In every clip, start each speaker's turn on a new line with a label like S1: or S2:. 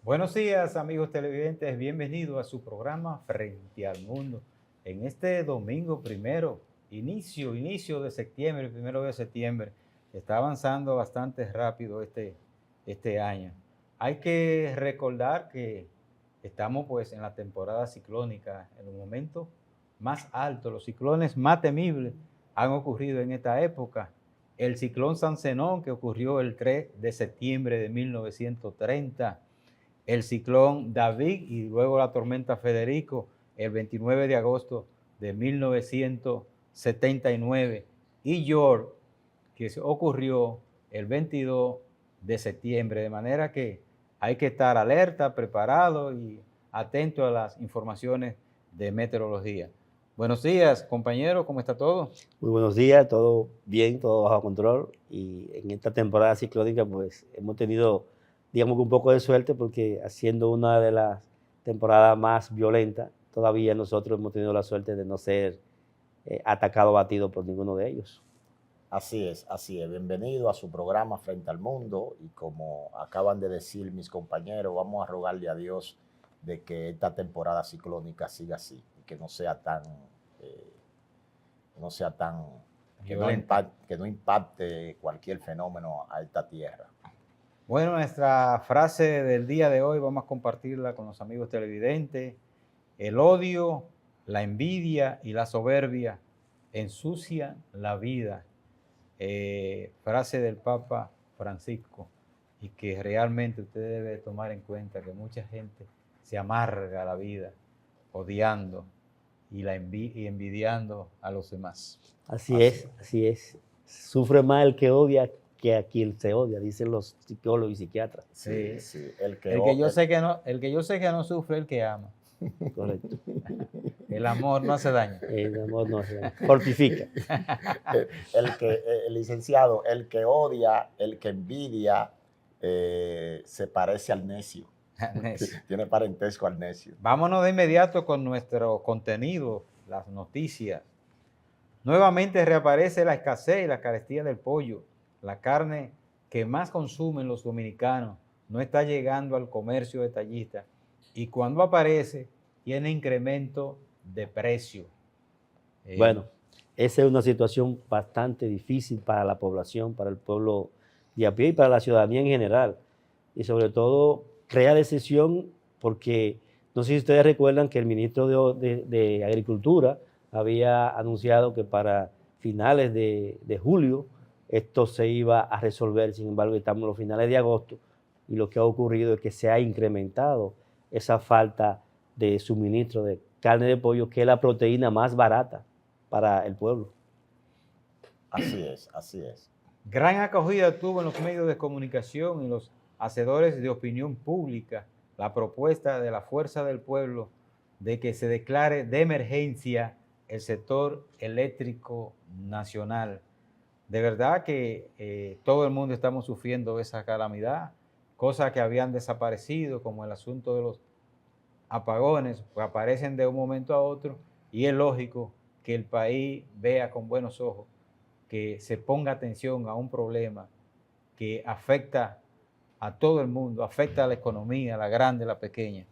S1: Buenos días, amigos televidentes. Bienvenidos a su programa Frente al Mundo. En este domingo primero, inicio de septiembre, el 1 de septiembre, está avanzando bastante rápido este año. Hay que recordar que estamos pues en la temporada ciclónica, en los momentos más altos, los ciclones más temibles han ocurrido en esta época. El ciclón San Zenón, que ocurrió el 3 de septiembre de 1930, el ciclón David y luego la tormenta Federico el 29 de agosto de 1979 y George, que ocurrió el 22 de septiembre, de manera que hay que estar alerta, preparado y atento a las informaciones de meteorología. Buenos días, compañero, ¿cómo está todo?
S2: Muy buenos días, todo bien, todo bajo control. Y en esta temporada ciclónica, pues hemos tenido, digamos que un poco de suerte, porque haciendo una de las temporadas más violentas, todavía nosotros hemos tenido la suerte de no ser atacado o batido por ninguno de ellos.
S3: Así es, así es. Bienvenido a su programa Frente al Mundo y como acaban de decir mis compañeros, vamos a rogarle a Dios de que esta temporada ciclónica siga así y que no sea tan, eh, no sea tan, que no impacte cualquier fenómeno a esta tierra.
S1: Bueno, nuestra frase del día de hoy vamos a compartirla con los amigos televidentes. El odio, la envidia y la soberbia ensucian la vida. Frase del Papa Francisco, y que realmente usted debe tomar en cuenta que mucha gente se amarga la vida odiando y envidiando a los demás.
S2: Así es. Sufre más el que odia que a quien se odia, dicen los psicólogos y psiquiatras.
S3: Sí, sí.
S1: El que yo sé que no sufre, el que ama.
S2: Correcto.
S1: El amor no hace daño.
S2: El amor no hace daño, fortifica.
S3: El licenciado, el que odia, el que envidia, se parece al necio. Tiene parentesco al necio.
S1: Vámonos de inmediato con nuestro contenido, las noticias. Nuevamente reaparece la escasez y la carestía del pollo. La carne que más consumen los dominicanos no está llegando al comercio detallista y cuando aparece tiene incremento de precio.
S2: Bueno, esa es una situación bastante difícil para la población, para el pueblo de a pie y para la ciudadanía en general. Y sobre todo crea decisión porque no sé si ustedes recuerdan que el ministro de Agricultura había anunciado que para finales de julio esto se iba a resolver. Sin embargo, estamos en los finales de agosto y lo que ha ocurrido es que se ha incrementado esa falta de suministro de carne de pollo, que es la proteína más barata para el pueblo.
S3: Así es, así es.
S1: Gran acogida tuvo en los medios de comunicación y los hacedores de opinión pública la propuesta de la Fuerza del Pueblo de que se declare de emergencia el sector eléctrico nacional. De verdad que todo el mundo estamos sufriendo esa calamidad, cosas que habían desaparecido, como el asunto de los apagones, pues aparecen de un momento a otro y es lógico que el país vea con buenos ojos, que se ponga atención a un problema que afecta a todo el mundo, afecta a la economía, la grande, la pequeña.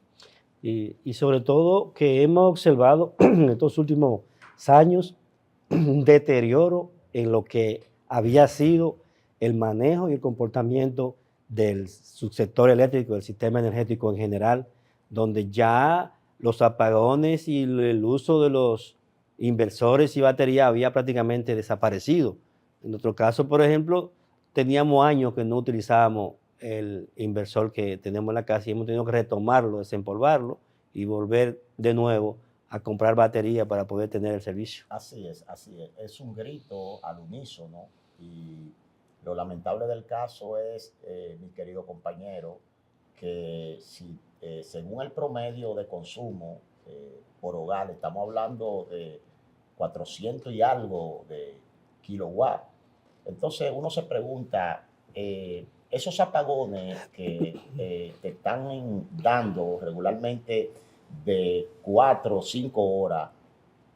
S2: Y sobre todo que hemos observado en estos últimos años un deterioro en lo que había sido el manejo y el comportamiento del subsector eléctrico, del sistema energético en general, donde ya los apagones y el uso de los inversores y baterías había prácticamente desaparecido. En nuestro caso, por ejemplo, teníamos años que no utilizábamos el inversor que tenemos en la casa y hemos tenido que retomarlo, desempolvarlo y volver de nuevo a comprar batería para poder tener el servicio.
S3: Así es, así es. Es un grito al unísono y lo lamentable del caso es, mi querido compañero, que si según el promedio de consumo por hogar, estamos hablando de 400 y algo de kilowatts, entonces uno se pregunta, esos apagones que te están dando regularmente de 4 o 5 horas,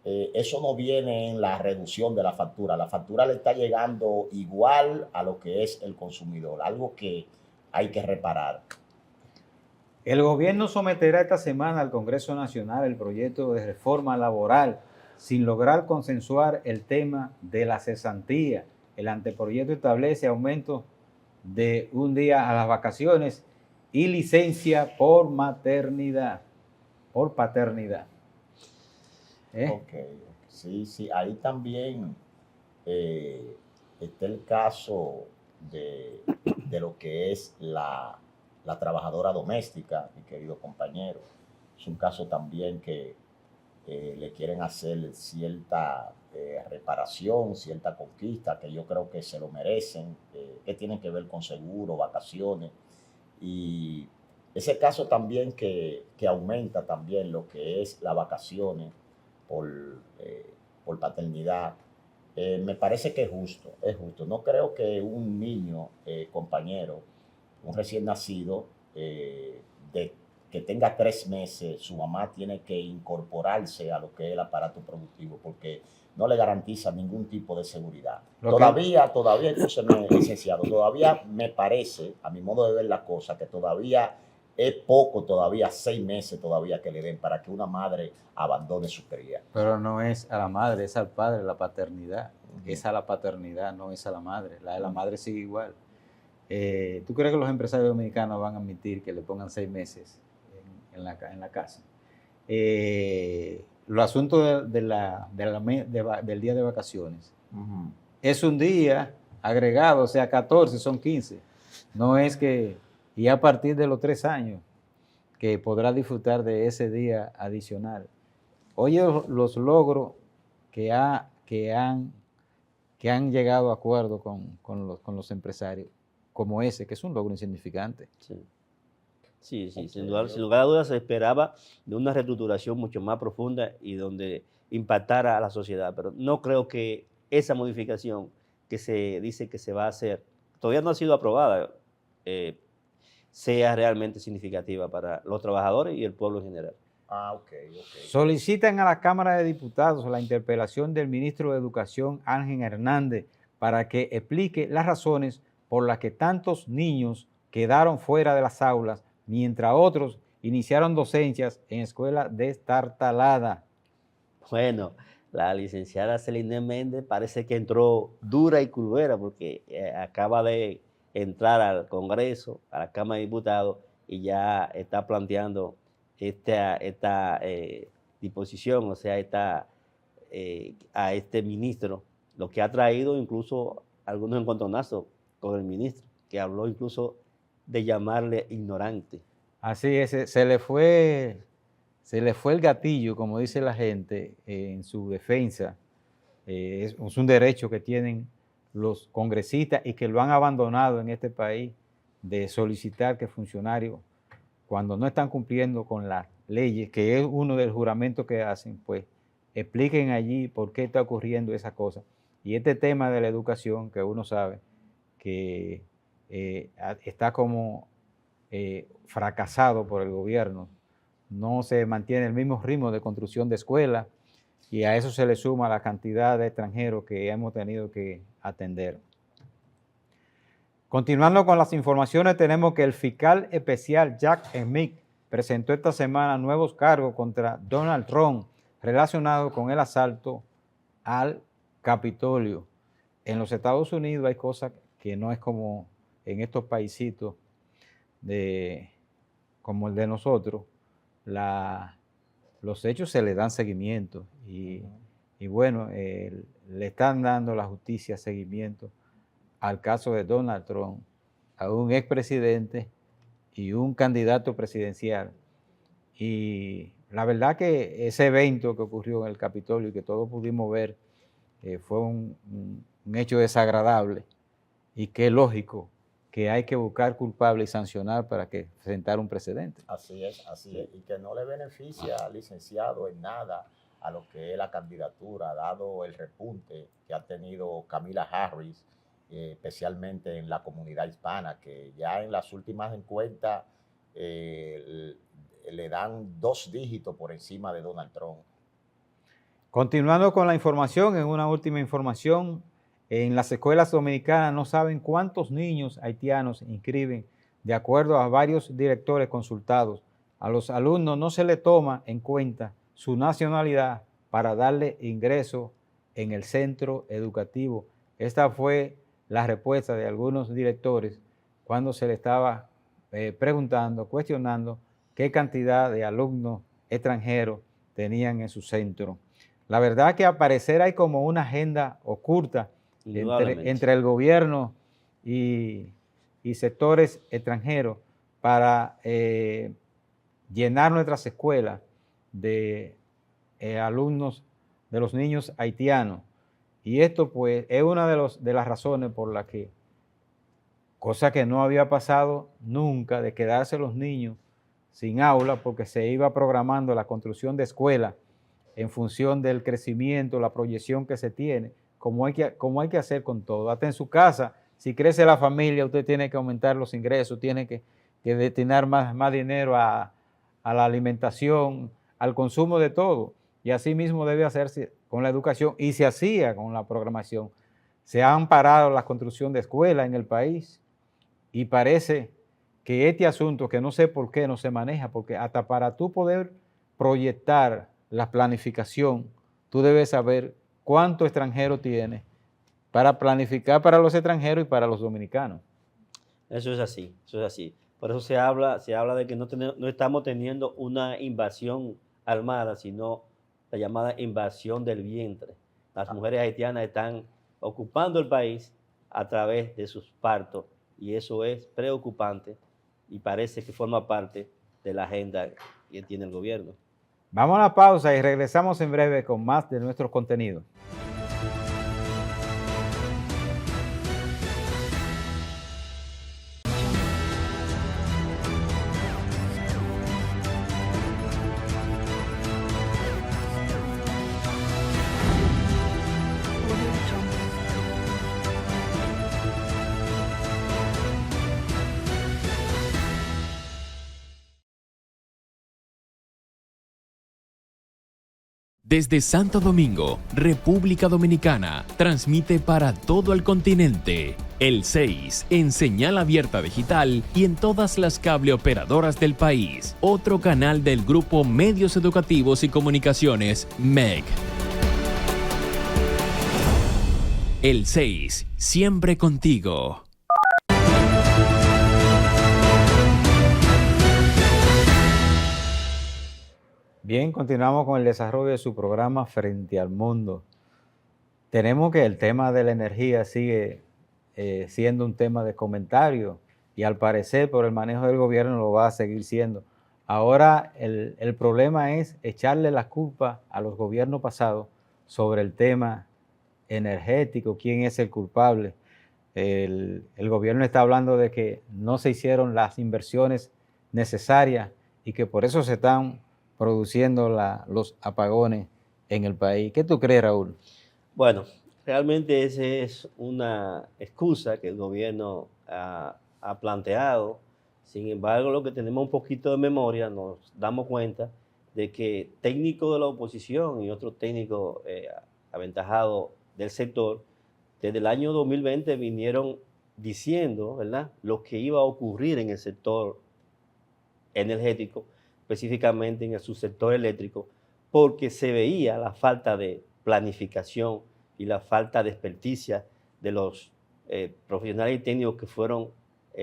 S3: eso no viene en la reducción de la factura le está llegando igual a lo que es el consumidor, algo que hay que reparar.
S1: El gobierno someterá esta semana al Congreso Nacional el proyecto de reforma laboral sin lograr consensuar el tema de la cesantía. El anteproyecto establece aumento de un día a las vacaciones y licencia por maternidad, por paternidad.
S3: Ok, sí, sí, ahí también está el caso de lo que es la trabajadora doméstica, mi querido compañero. Es un caso también que le quieren hacer cierta reparación, cierta conquista, que yo creo que se lo merecen, que tienen que ver con seguro, vacaciones. Y ese caso también que aumenta también lo que es las vacaciones por, por paternidad, me parece que es justo, es justo. No creo que un niño, compañero, un recién nacido, de que tenga 3 meses, su mamá tiene que incorporarse a lo que es el aparato productivo, porque no le garantiza ningún tipo de seguridad. Todavía, escúcheme, licenciado, todavía me parece, a mi modo de ver la cosa, que todavía es poco, todavía 6 meses todavía que le den para que una madre abandone su cría.
S1: Pero no es a la madre, es al padre la paternidad. Es a la paternidad, no es a la madre. La de la madre sigue igual. ¿Tú crees que los empresarios dominicanos van a admitir que le pongan 6 meses en la casa? Los asuntos del día de vacaciones. Es un día agregado, o sea, 14 son 15. No es que, y a partir de los 3 años, que podrá disfrutar de ese día adicional. Oye, los logros que han llegado a acuerdo con los empresarios, como ese, que es un logro insignificante.
S2: Sí, sin lugar a dudas se esperaba de una reestructuración mucho más profunda y donde impactara a la sociedad, pero no creo que esa modificación que se dice que se va a hacer, todavía no ha sido aprobada, sea realmente significativa para los trabajadores y el pueblo en general.
S3: Ok.
S1: Solicitan a la Cámara de Diputados la interpelación del ministro de Educación, Ángel Hernández, para que explique las razones por las que tantos niños quedaron fuera de las aulas, mientras otros iniciaron docencias en escuelas destartaladas.
S2: Bueno, la licenciada Celine Méndez parece que entró dura y curvera porque acaba de entrar al Congreso, a la Cámara de Diputados, y ya está planteando esta disposición, o sea, a este ministro, lo que ha traído incluso algunos encontronazos con el ministro, que habló incluso de llamarle ignorante.
S1: Así es, se le fue el gatillo, como dice la gente, en su defensa. Es un derecho que tienen los congresistas y que lo han abandonado en este país, de solicitar que funcionarios, cuando no están cumpliendo con las leyes, que es uno del juramento que hacen, pues expliquen allí por qué está ocurriendo esa cosa. Y este tema de la educación, que uno sabe que está como fracasado por el gobierno, no se mantiene el mismo ritmo de construcción de escuelas, y a eso se le suma la cantidad de extranjeros que hemos tenido que atender. Continuando con las informaciones, tenemos que el fiscal especial Jack Smith presentó esta semana nuevos cargos contra Donald Trump relacionados con el asalto al Capitolio. En los Estados Unidos hay cosas que no es como en estos paisitos como el de nosotros. Los hechos se le dan seguimiento y bueno, le están dando la justicia seguimiento al caso de Donald Trump, a un expresidente y un candidato presidencial. Y la verdad que ese evento que ocurrió en el Capitolio y que todos pudimos ver fue un hecho desagradable, y que es lógico que hay que buscar culpables y sancionar para que sentar un precedente.
S3: Así es. Y que no le beneficia al licenciado en nada a lo que es la candidatura, dado el repunte que ha tenido Kamala Harris, especialmente en la comunidad hispana, que ya en las últimas encuestas le dan 2 dígitos por encima de Donald Trump.
S1: Continuando con la información, en una última información, en las escuelas dominicanas no saben cuántos niños haitianos inscriben de acuerdo a varios directores consultados, a los alumnos no se le toma en cuenta su nacionalidad para darle ingreso en el centro educativo. Esta fue la respuesta de algunos directores cuando se le estaba preguntando, cuestionando qué cantidad de alumnos extranjeros tenían en su centro. La verdad que al parecer hay como una agenda oculta entre el gobierno y sectores extranjeros para llenar nuestras escuelas de alumnos, de los niños haitianos. Y esto pues es una de las razones por la que, cosa que no había pasado nunca, de quedarse los niños sin aula, porque se iba programando la construcción de escuelas en función del crecimiento, la proyección que se tiene, como hay que hacer con todo. Hasta en su casa, si crece la familia, usted tiene que aumentar los ingresos, tiene que destinar más dinero a la alimentación, al consumo de todo. Y así mismo debe hacerse con la educación, y se hacía con la programación. Se han parado la construcción de escuelas en el país, y parece que este asunto, que no sé por qué no se maneja, porque hasta para tú poder proyectar la planificación, tú debes saber cuánto extranjero tienes para planificar para los extranjeros y para los dominicanos.
S2: Eso es así, eso es así. Por eso se habla de que no estamos teniendo una invasión armada, sino la llamada invasión del vientre. Las mujeres haitianas están ocupando el país a través de sus partos, y eso es preocupante y parece que forma parte de la agenda que tiene el gobierno.
S1: Vamos a la pausa y regresamos en breve con más de nuestro contenido.
S4: Desde Santo Domingo, República Dominicana, transmite para todo el continente el 6 en señal abierta digital y en todas las cable operadoras del país. Otro canal del Grupo Medios Educativos y Comunicaciones, MEC. El 6, siempre contigo.
S1: Bien, continuamos con el desarrollo de su programa Frente al Mundo. Tenemos que el tema de la energía sigue siendo un tema de comentario, y al parecer por el manejo del gobierno lo va a seguir siendo. Ahora el problema es echarle la culpa a los gobiernos pasados sobre el tema energético, quién es el culpable. El gobierno está hablando de que no se hicieron las inversiones necesarias y que por eso se están produciendo los apagones en el país. ¿Qué tú crees, Raúl?
S2: Bueno, realmente esa es una excusa que el gobierno ha planteado. Sin embargo, lo que tenemos un poquito de memoria, nos damos cuenta de que técnicos de la oposición y otros técnicos aventajados del sector, desde el año 2020 vinieron diciendo, ¿verdad?, lo que iba a ocurrir en el sector energético, específicamente en el subsector eléctrico, porque se veía la falta de planificación y la falta de experticia de los profesionales y técnicos que fueron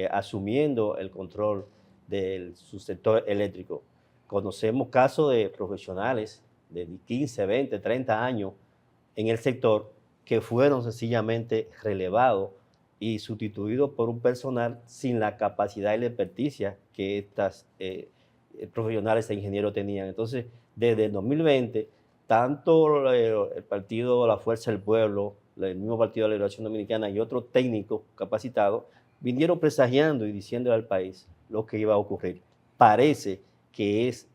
S2: asumiendo el control del subsector eléctrico. Conocemos casos de profesionales de 15, 20, 30 años en el sector que fueron sencillamente relevados y sustituidos por un personal sin la capacidad y la experticia que estas profesionales e ingenieros tenían. Entonces, desde el 2020, tanto el partido La Fuerza del Pueblo, el mismo Partido de la Liberación Dominicana y otros técnicos capacitados vinieron presagiando y diciéndole al país lo que iba a ocurrir. Parece que es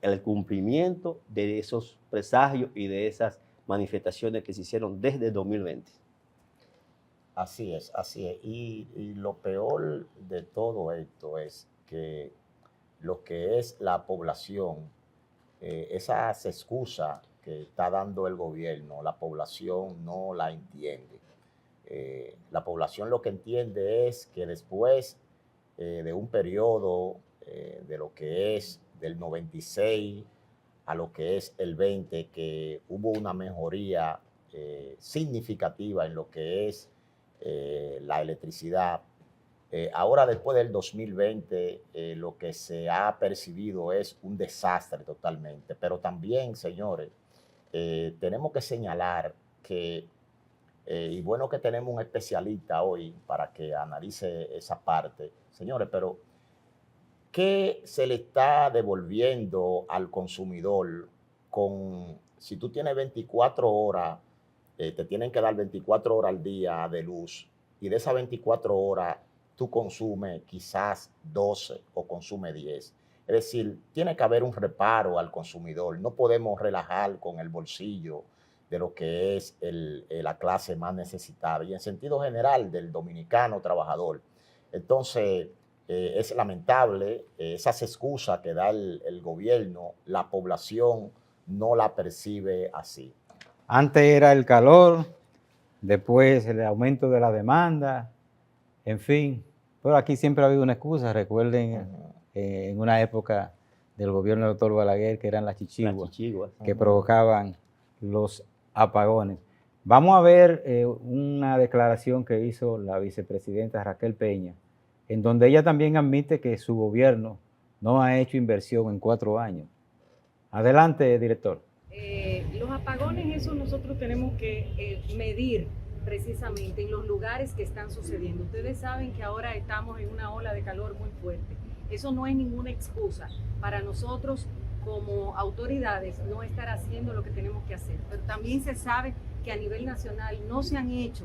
S2: el cumplimiento de esos presagios y de esas manifestaciones que se hicieron desde el 2020.
S3: Así es, así es. Y lo peor de todo esto es que lo que es la población, esas excusas que está dando el gobierno, la población no la entiende. La población lo que entiende es que después de un periodo de lo que es del 96 a lo que es el 20, que hubo una mejoría significativa en lo que es la electricidad. Ahora, después del 2020, lo que se ha percibido es un desastre totalmente. Pero también, señores, tenemos que señalar que, y bueno que tenemos un especialista hoy para que analice esa parte, señores, pero ¿qué se le está devolviendo al consumidor si tú tienes 24 horas, te tienen que dar 24 horas al día de luz, y de esas 24 horas tú consumes quizás 12 o consume 10? Es decir, tiene que haber un reparo al consumidor. No podemos relajar con el bolsillo de lo que es la clase más necesitada y en sentido general del dominicano trabajador. Entonces, es lamentable esas excusas que da el gobierno, la población no la percibe así.
S1: Antes era el calor, después el aumento de la demanda, en fin. Pero aquí siempre ha habido una excusa. Recuerden en una época del gobierno del doctor Balaguer, que eran las chichiguas que provocaban los apagones. Vamos a ver una declaración que hizo la vicepresidenta Raquel Peña, en donde ella también admite que su gobierno no ha hecho inversión en 4 años. Adelante, director.
S5: Los apagones, eso nosotros tenemos que medir precisamente en los lugares que están sucediendo. Ustedes saben que ahora estamos en una ola de calor muy fuerte. Eso no es ninguna excusa para nosotros como autoridades no estar haciendo lo que tenemos que hacer. Pero también se sabe que a nivel nacional no se han hecho,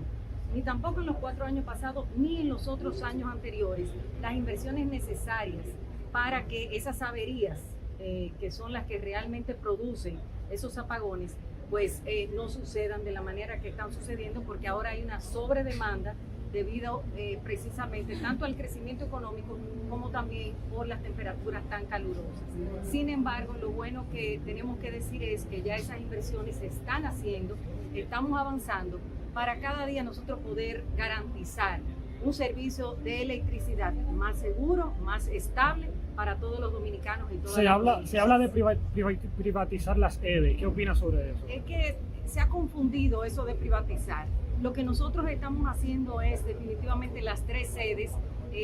S5: ni tampoco en los 4 años pasados, ni en los otros años anteriores, las inversiones necesarias para que esas averías, que son las que realmente producen esos apagones, pues no sucedan de la manera que están sucediendo, porque ahora hay una sobredemanda debido precisamente tanto al crecimiento económico como también por las temperaturas tan calurosas. Sin embargo, lo bueno que tenemos que decir es que ya esas inversiones se están haciendo, estamos avanzando para cada día nosotros poder garantizar un servicio de electricidad más seguro, más estable para todos los dominicanos y todas
S6: se habla de privatizar las EDE. ¿Qué opinas sobre eso?
S5: Es que se ha confundido eso de privatizar. Lo que nosotros estamos haciendo es definitivamente las 3 sedes,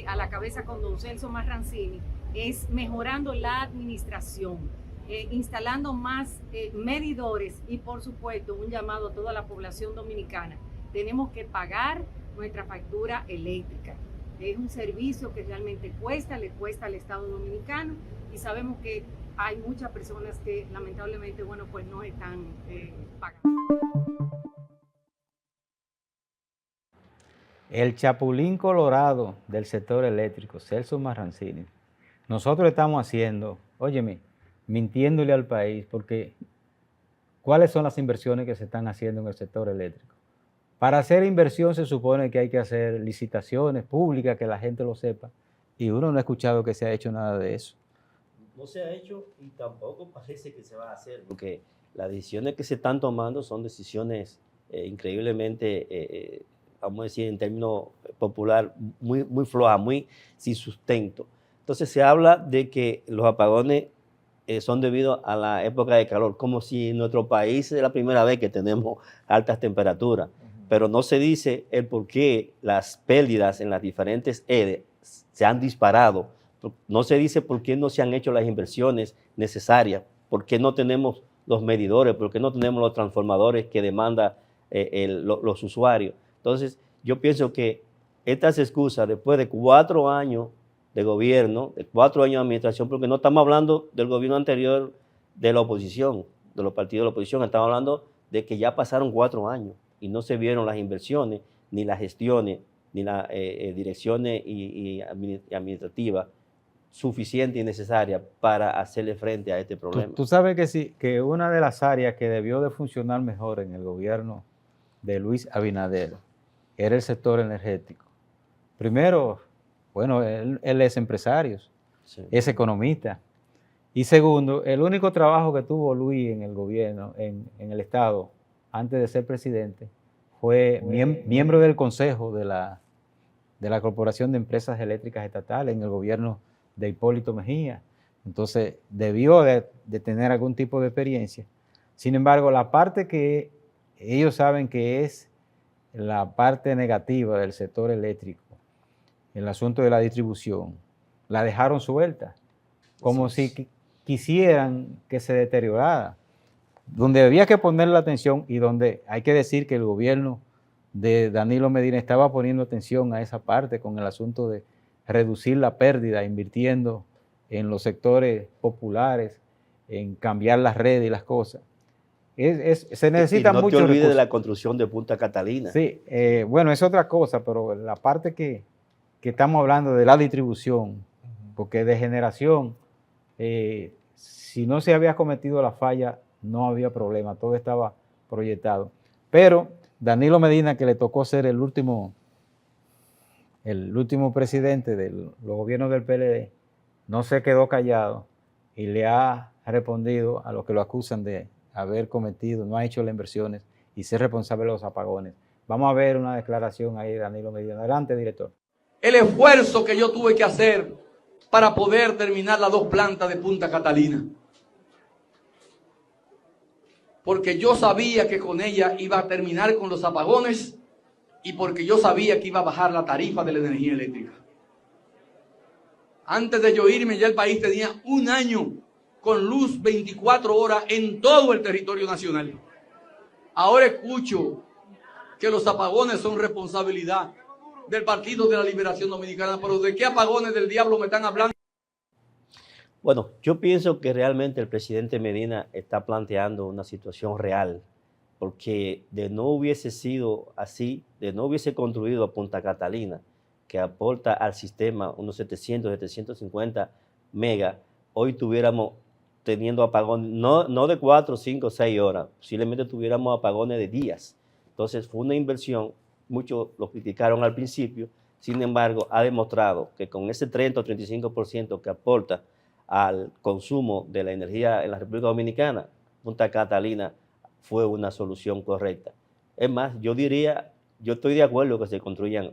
S5: a la cabeza con don Celso Marrancini, es mejorando la administración, instalando más medidores y por supuesto un llamado a toda la población dominicana. Tenemos que pagar nuestra factura eléctrica. Es un servicio que realmente le cuesta al Estado dominicano y sabemos que hay muchas personas que lamentablemente, bueno, pues no están pagando.
S1: El chapulín colorado del sector eléctrico, Celso Marrancini. Nosotros estamos haciendo, óyeme, mintiéndole al país, porque ¿cuáles son las inversiones que se están haciendo en el sector eléctrico? Para hacer inversión se supone que hay que hacer licitaciones públicas, que la gente lo sepa, y uno no ha escuchado que se ha hecho nada de eso.
S2: No se ha hecho y tampoco parece que se va a hacer, porque las decisiones que se están tomando son decisiones increíblemente, vamos a decir en términos popular, muy, muy flojas, muy sin sustento. Entonces se habla de que los apagones son debido a la época de calor, como si en nuestro país es la primera vez que tenemos altas temperaturas. Pero no se dice el por qué las pérdidas en las diferentes EDE se han disparado. No se dice por qué no se han hecho las inversiones necesarias, por qué no tenemos los medidores, por qué no tenemos los transformadores que demandan los usuarios. Entonces, yo pienso que estas excusas, después de 4 años de gobierno, de 4 años de administración, porque no estamos hablando del gobierno anterior de la oposición, de los partidos de la oposición, estamos hablando de que ya pasaron 4 años. Y no se vieron las inversiones, ni las gestiones, ni las direcciones y administrativas suficientes y necesarias para hacerle frente a este problema.
S1: Tú sabes que sí, que una de las áreas que debió de funcionar mejor en el gobierno de Luis Abinader era el sector energético. Primero, bueno, él es empresario, sí, es economista. Y segundo, el único trabajo que tuvo Luis en el gobierno, en el Estado, antes de ser presidente, fue miembro del consejo de de la Corporación de Empresas Eléctricas Estatales en el gobierno de Hipólito Mejía. Entonces, debió de tener algún tipo de experiencia. Sin embargo, la parte que ellos saben que es la parte negativa del sector eléctrico, el asunto de la distribución, la dejaron suelta, como si quisieran que se deteriorara. Donde había que poner la atención y donde hay que decir que el gobierno de Danilo Medina estaba poniendo atención a esa parte con el asunto de reducir la pérdida, invirtiendo en los sectores populares, en cambiar las redes y las cosas. Se necesita mucho.
S2: No te olvides de la construcción de Punta Catalina.
S1: Sí, bueno, es otra cosa, pero la parte que estamos hablando de la distribución, porque de generación, si no se había cometido la falla, no había problema, todo estaba proyectado. Pero Danilo Medina, que le tocó ser el último presidente de los gobiernos del PLD, no se quedó callado y le ha respondido a los que lo acusan de haber cometido, no ha hecho las inversiones y ser responsable de los apagones. Vamos a ver una declaración ahí de Danilo Medina. Adelante, director.
S7: El esfuerzo que yo tuve que hacer para poder terminar las 2 plantas de Punta Catalina. Porque yo sabía que con ella iba a terminar con los apagones y porque yo sabía que iba a bajar la tarifa de la energía eléctrica. Antes de yo irme, ya el país tenía 1 año con luz 24 horas en todo el territorio nacional. Ahora escucho que los apagones son responsabilidad del Partido de la Liberación Dominicana, pero ¿de qué apagones del diablo me están hablando?
S2: Bueno, yo pienso que realmente el presidente Medina está planteando una situación real, porque de no hubiese sido así, de no hubiese construido a Punta Catalina, que aporta al sistema unos 700, 750 megas, hoy tuviéramos teniendo apagones, no de 4, 5, 6 horas, posiblemente tuviéramos apagones de días. Entonces fue una inversión, muchos lo criticaron al principio, sin embargo ha demostrado que con ese 30 o 35% que aporta al consumo de la energía en la República Dominicana, Punta Catalina fue una solución correcta. Es más, yo estoy de acuerdo que se construyan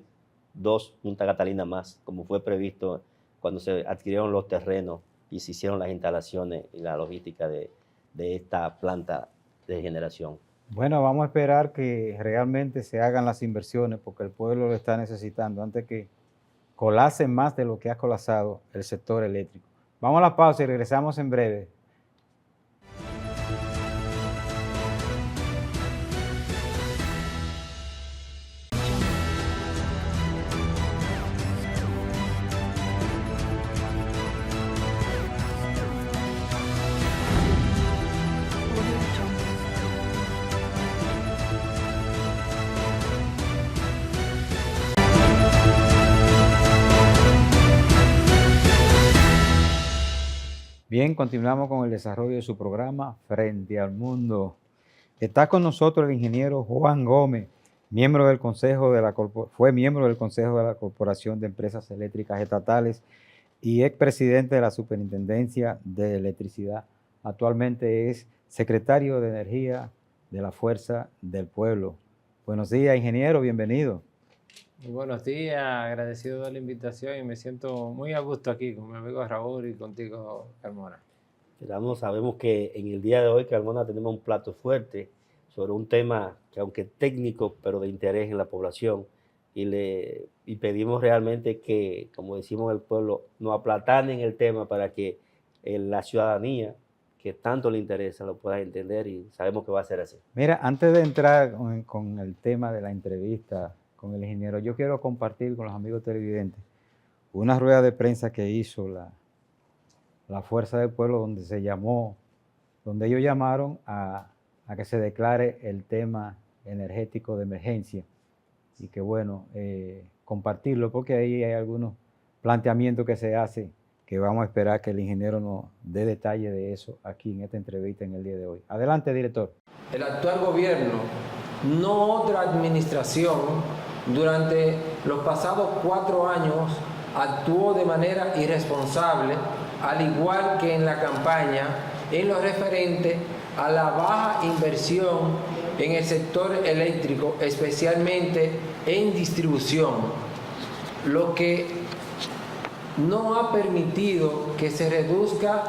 S2: 2 Punta Catalina más, como fue previsto cuando se adquirieron los terrenos y se hicieron las instalaciones y la logística de esta planta de generación.
S1: Bueno, vamos a esperar que realmente se hagan las inversiones porque el pueblo lo está necesitando antes que colapse más de lo que ha colapsado el sector eléctrico. Vamos a la pausa y regresamos en breve. Bien, continuamos con el desarrollo de su programa Frente al Mundo. Está con nosotros el ingeniero Juan Gómez, fue miembro del Consejo de la Corporación de Empresas Eléctricas Estatales y expresidente de la Superintendencia de Electricidad. Actualmente es secretario de Energía de la Fuerza del Pueblo. Buenos días, ingeniero, bienvenido.
S8: Muy buenos días, agradecido de la invitación y me siento muy a gusto aquí con mi amigo Raúl y contigo, Carmona.
S2: Sabemos que en el día de hoy, Carmona, tenemos un plato fuerte sobre un tema que aunque técnico, pero de interés en la población y pedimos realmente que, como decimos en el pueblo, nos aplatanen el tema para que la ciudadanía que tanto le interesa lo pueda entender y sabemos que va a ser así.
S1: Mira, antes de entrar con el tema de la entrevista con el ingeniero, yo quiero compartir con los amigos televidentes una rueda de prensa que hizo la Fuerza del Pueblo donde ellos llamaron a que se declare el tema energético de emergencia y que bueno, compartirlo porque ahí hay algunos planteamientos que se hacen que vamos a esperar que el ingeniero nos dé detalle de eso aquí en esta entrevista en el día de hoy. Adelante, director.
S9: El actual gobierno, no otra administración, durante los pasados 4 años actuó de manera irresponsable, al igual que en la campaña, en lo referente a la baja inversión en el sector eléctrico, especialmente en distribución. lo que no ha permitido que se reduzcan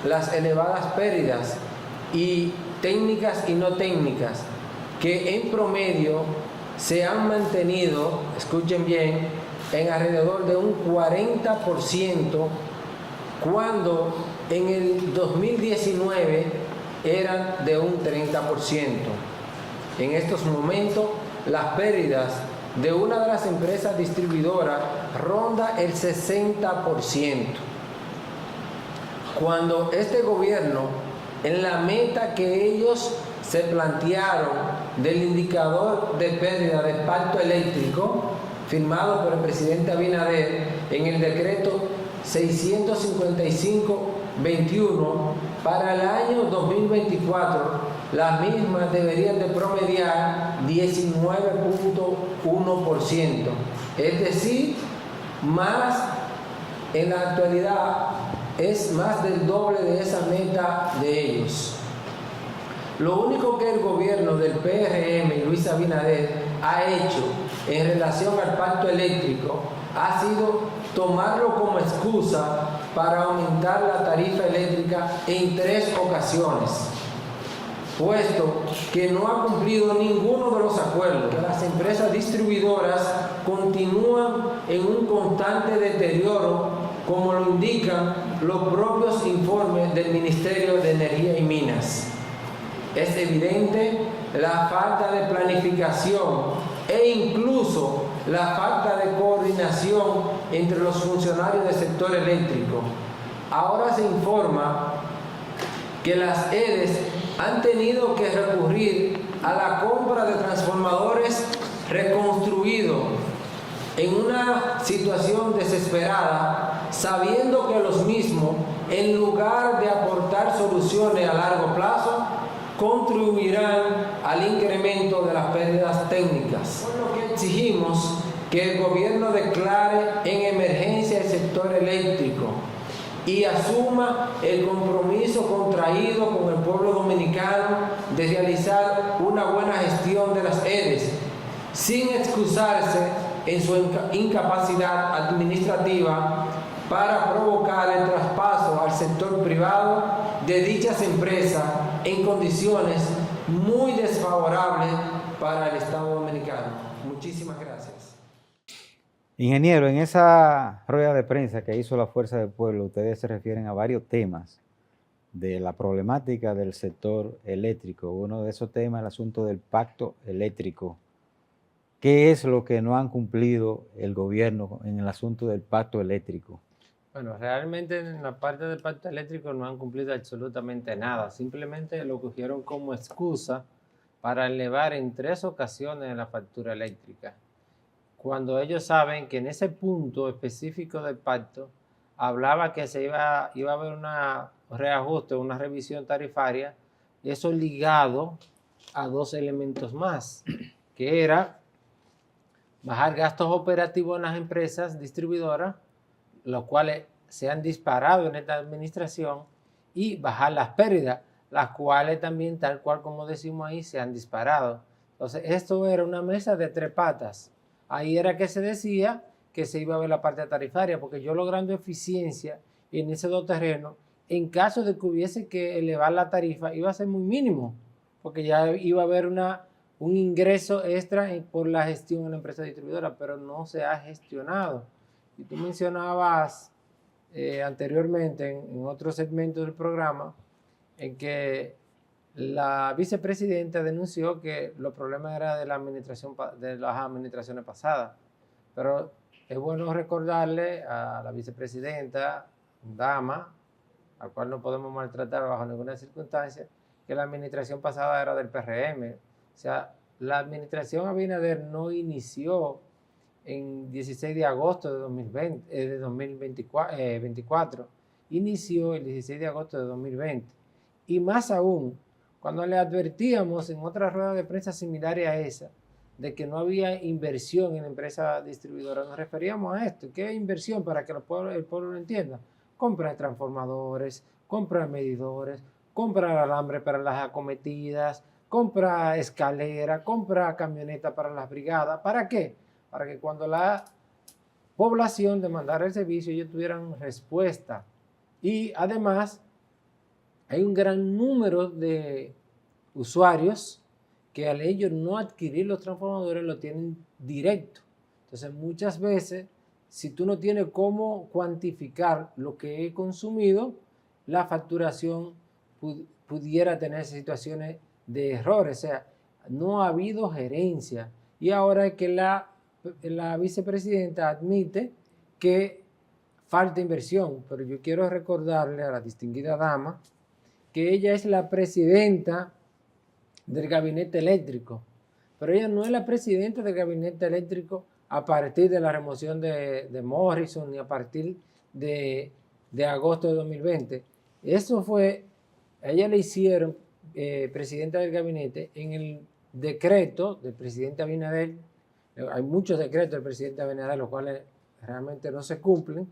S9: las elevadas pérdidas y técnicas y no técnicas, que en promedio se han mantenido, escuchen bien, en alrededor de un 40%, cuando en el 2019 eran de un 30%. En estos momentos, las pérdidas de una de las empresas distribuidoras ronda el 60%. Cuando este gobierno, en la meta que ellos se plantearon del indicador de pérdida del pacto eléctrico, firmado por el presidente Abinader en el decreto 655-21, para el año 2024, las mismas deberían de promediar 19.1%, es decir, más en la actualidad es más del doble de esa meta de ellos. Lo único que el gobierno del PRM y Luis Abinader ha hecho en relación al pacto eléctrico ha sido tomarlo como excusa para aumentar la tarifa eléctrica en 3 ocasiones, puesto que no ha cumplido ninguno de los acuerdos. Las empresas distribuidoras continúan en un constante deterioro, como lo indican los propios informes del Ministerio de Energía y Minas. Es evidente la falta de planificación e incluso la falta de coordinación entre los funcionarios del sector eléctrico. Ahora se informa que las EDES han tenido que recurrir a la compra de transformadores reconstruidos en una situación desesperada, sabiendo que los mismos, en lugar de aportar soluciones a largo plazo, contribuirán al incremento de las pérdidas técnicas. Por lo que exigimos que el gobierno declare en emergencia el sector eléctrico y asuma el compromiso contraído con el pueblo dominicano de realizar una buena gestión de las EDES, sin excusarse en su incapacidad administrativa para provocar el traspaso al sector privado de dichas empresas en condiciones muy desfavorables para el Estado dominicano. Muchísimas gracias.
S1: Ingeniero, en esa rueda de prensa que hizo la Fuerza del Pueblo, ustedes se refieren a varios temas de la problemática del sector eléctrico. Uno de esos temas es el asunto del pacto eléctrico. ¿Qué es lo que no han cumplido el gobierno en el asunto del pacto eléctrico?
S8: Bueno, realmente en la parte del pacto eléctrico no han cumplido absolutamente nada. Simplemente lo cogieron como excusa para elevar en 3 ocasiones la factura eléctrica, cuando ellos saben que en ese punto específico del pacto hablaba que se iba a haber un reajuste, una revisión tarifaria, y eso ligado a 2 elementos más, que era bajar gastos operativos en las empresas distribuidoras, los cuales se han disparado en esta administración, y bajar las pérdidas, las cuales también, tal cual como decimos ahí, se han disparado. Entonces, esto era una mesa de 3 patas. Ahí era que se decía que se iba a ver la parte tarifaria, porque yo logrando eficiencia en esos 2 terrenos, en caso de que hubiese que elevar la tarifa, iba a ser muy mínimo, porque ya iba a haber un ingreso extra por la gestión en la empresa distribuidora, pero no se ha gestionado. Y tú mencionabas anteriormente en otro segmento del programa en que la vicepresidenta denunció que los problemas eran de las administraciones pasadas, pero es bueno recordarle a la vicepresidenta, dama, a la cual no podemos maltratar bajo ninguna circunstancia, que la administración pasada era del PRM. O sea, la administración Abinader no inició en 16 de agosto de 2024, inició el 16 de agosto de 2020. Y más aún, cuando le advertíamos en otra rueda de prensa similar a esa, de que no había inversión en la empresa distribuidora, nos referíamos a esto. ¿Qué es inversión? Para que el pueblo lo entienda. Compra transformadores, compra medidores, compra alambre para las acometidas, compra escalera, compra camioneta para las brigadas. ¿Para qué? Para que cuando población demandara el servicio, ellos tuvieran respuesta. Y además, hay un gran número de usuarios que al ellos no adquirir los transformadores lo tienen directo. Entonces, muchas veces, si tú no tienes cómo cuantificar lo que he consumido, la facturación pudiera tener situaciones de errores. O sea, no ha habido gerencia. Y ahora es que la vicepresidenta admite que falta inversión, pero yo quiero recordarle a la distinguida dama que ella es la presidenta del gabinete eléctrico, pero ella no es la presidenta del gabinete eléctrico a partir de la remoción de Morrison ni a partir de agosto de 2020. Eso fue, a ella le hicieron presidenta del gabinete en el decreto del presidente Abinader. Hay muchos decretos del presidente Abinader, los cuales realmente no se cumplen.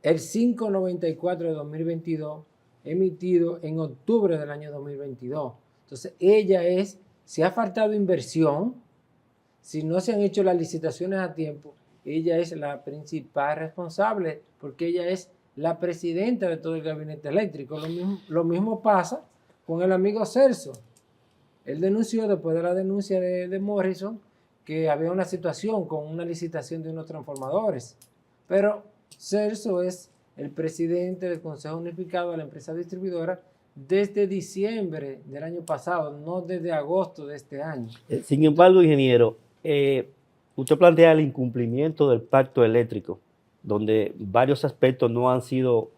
S8: El 594 de 2022, emitido en octubre del año 2022. Entonces, si ha faltado inversión, si no se han hecho las licitaciones a tiempo, ella es la principal responsable, porque ella es la presidenta de todo el gabinete eléctrico. Lo mismo pasa con el amigo Celso. Él denunció, después de la denuncia de Morrison, que había una situación con una licitación de unos transformadores. Pero Celso es el presidente del Consejo Unificado de la empresa distribuidora desde diciembre del año pasado, no desde agosto de este año.
S2: Sin embargo, ingeniero, usted plantea el incumplimiento del pacto eléctrico, donde varios aspectos no han sido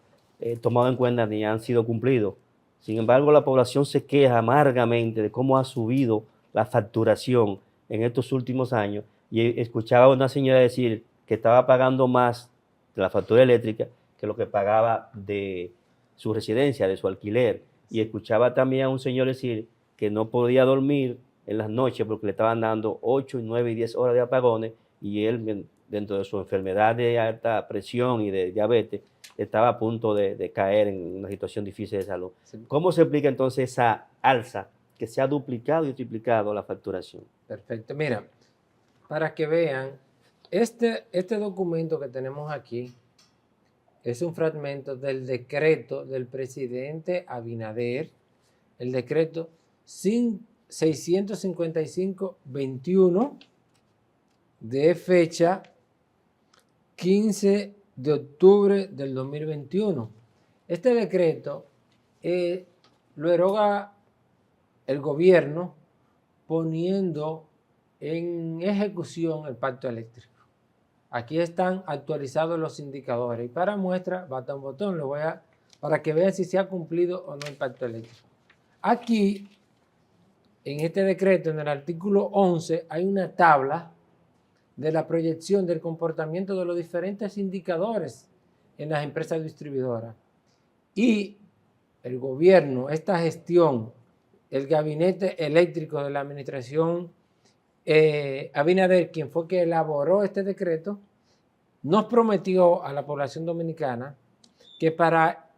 S2: tomados en cuenta ni han sido cumplidos. Sin embargo, la población se queja amargamente de cómo ha subido la facturación en estos últimos años. Y escuchaba a una señora decir que estaba pagando más de la factura eléctrica que lo que pagaba de su residencia, de su alquiler. Y escuchaba también a un señor decir que no podía dormir en las noches porque le estaban dando 8, 9 y 10 horas de apagones, y él, dentro de su enfermedad de alta presión y de diabetes, estaba a punto de caer en una situación difícil de salud.
S8: Sí.
S2: ¿Cómo se explica entonces esa alza que se ha duplicado y triplicado la facturación?
S8: Perfecto. Mira, para que vean, este documento que tenemos aquí es un fragmento del decreto del presidente Abinader, el decreto 655-21 de fecha 15 de octubre del 2021. Este decreto lo eroga el gobierno poniendo en ejecución el pacto eléctrico. Aquí están actualizados los indicadores y para muestra, basta un botón, para que vean si se ha cumplido o no el pacto eléctrico. Aquí, en este decreto, en el artículo 11, hay una tabla de la proyección del comportamiento de los diferentes indicadores en las empresas distribuidoras. Y el gobierno, esta gestión, el gabinete eléctrico de la administración Abinader, quien fue que elaboró este decreto, nos prometió a la población dominicana que para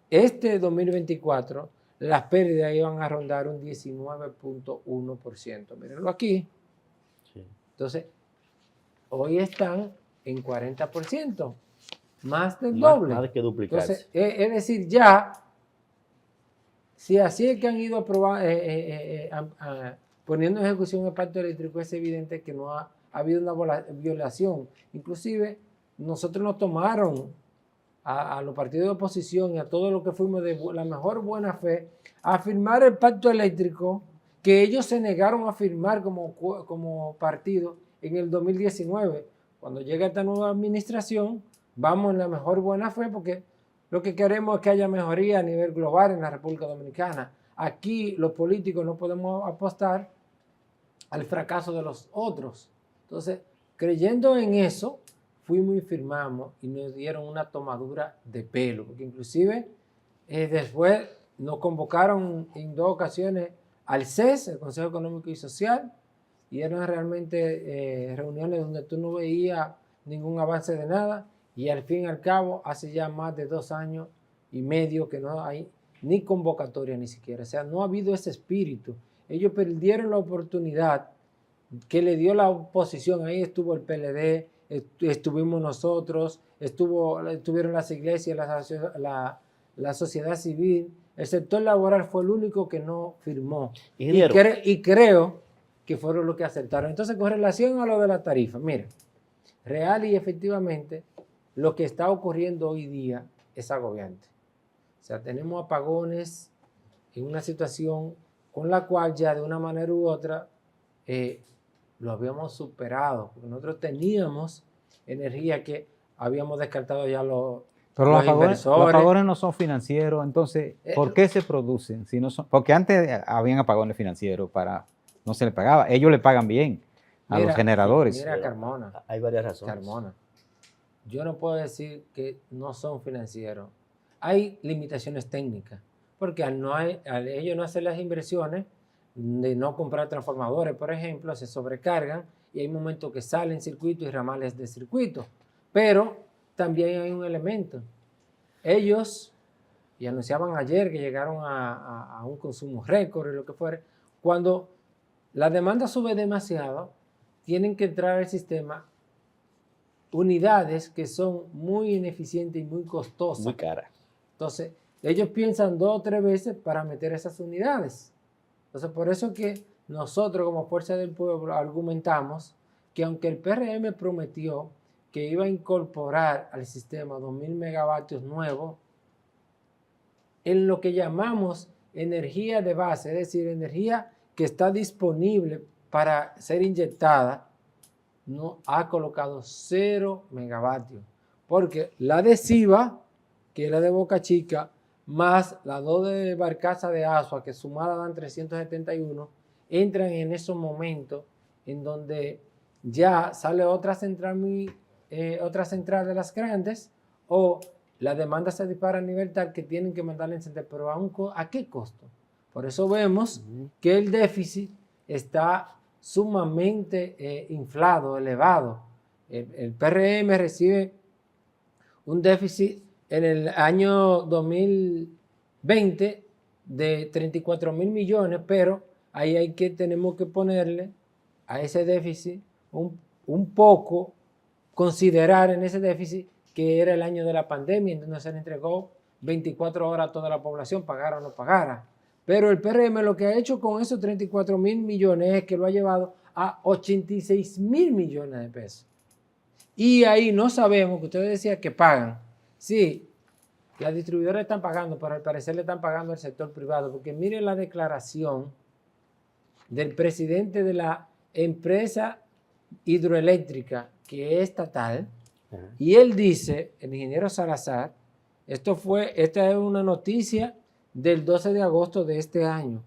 S8: este 2024 las pérdidas iban a rondar un 19.1%. Mírenlo aquí.
S2: Sí.
S8: Entonces, hoy están en 40%, más del doble.
S2: Más que duplicarse.
S8: Entonces, es decir, ya, si así es que han ido poniendo en ejecución el pacto eléctrico, es evidente que no ha habido una violación. Inclusive, nosotros nos tomaron a los partidos de oposición y a todos los que fuimos de la mejor buena fe a firmar el pacto eléctrico que ellos se negaron a firmar como partido en el 2019. Cuando llega esta nueva administración, vamos en la mejor buena fe porque lo que queremos es que haya mejoría a nivel global en la República Dominicana. Aquí los políticos no podemos apostar al fracaso de los otros. Entonces, creyendo en eso, fuimos y firmamos y nos dieron una tomadura de pelo, porque inclusive después nos convocaron en 2 ocasiones al CES, el Consejo Económico y Social, y eran realmente reuniones donde tú no veías ningún avance de nada, y al fin y al cabo, hace ya más de 2 años y medio que no hay ni convocatoria ni siquiera. O sea, no ha habido ese espíritu. Ellos perdieron la oportunidad que le dio la oposición. Ahí estuvo el PLD, estuvimos nosotros, estuvieron las iglesias, la sociedad civil. El sector laboral fue el único que no firmó.
S2: Ingeniero.
S8: Y creo que fueron los que aceptaron. Entonces, con relación a lo de la tarifa, mira, real y efectivamente, lo que está ocurriendo hoy día es agobiante. O sea, tenemos apagones en una situación con la cual ya de una manera u otra lo habíamos superado. Porque nosotros teníamos energía que habíamos descartado ya
S1: Pero los
S8: inversores.
S1: apagones no son financieros, entonces, ¿por qué se producen? Si no son, porque antes habían apagones financieros no se les pagaba. Ellos le pagan bien a los generadores.
S8: Mira, Carmona.
S2: Hay varias razones.
S8: Carmona. Yo no puedo decir que no son financieros. Hay limitaciones técnicas, porque al ellos no hacer las inversiones, de no comprar transformadores, por ejemplo, se sobrecargan y hay momentos que salen circuitos y ramales de circuito. Pero también hay un elemento. Ellos, y anunciaban ayer que llegaron a un consumo récord y lo que fuera, cuando la demanda sube demasiado, tienen que entrar al sistema unidades que son muy ineficientes y muy costosas.
S2: Muy cara.
S8: Entonces, ellos piensan 2 o 3 veces para meter esas unidades. Entonces, por eso que nosotros como Fuerza del Pueblo argumentamos que aunque el PRM prometió que iba a incorporar al sistema 2.000 megavatios nuevos, en lo que llamamos energía de base, es decir, energía que está disponible para ser inyectada, no ha colocado 0 megavatios. Porque la de Ciba, que es la de Boca Chica, más las 2 de Barcaza de Asua, que sumadas dan 371, entran en esos momentos en donde ya sale otra central de las grandes, o la demanda se dispara a nivel tal que tienen que mandarle encender, pero ¿a qué costo? Por eso vemos que el déficit está sumamente inflado, elevado. El PRM recibe un déficit en el año 2020 de 34.000 millones, pero ahí tenemos que ponerle a ese déficit un poco, considerar en ese déficit que era el año de la pandemia, en donde se le entregó 24 horas a toda la población, pagara o no pagara. Pero el PRM lo que ha hecho con esos 34.000 millones es que lo ha llevado a 86.000 millones de pesos. Y ahí no sabemos, que ustedes decían que pagan. Sí, las distribuidoras están pagando, pero al parecer le están pagando al sector privado, porque miren la declaración del presidente de la empresa hidroeléctrica, que es estatal, y él dice, el ingeniero Salazar, esta es una noticia del 12 de agosto de este año,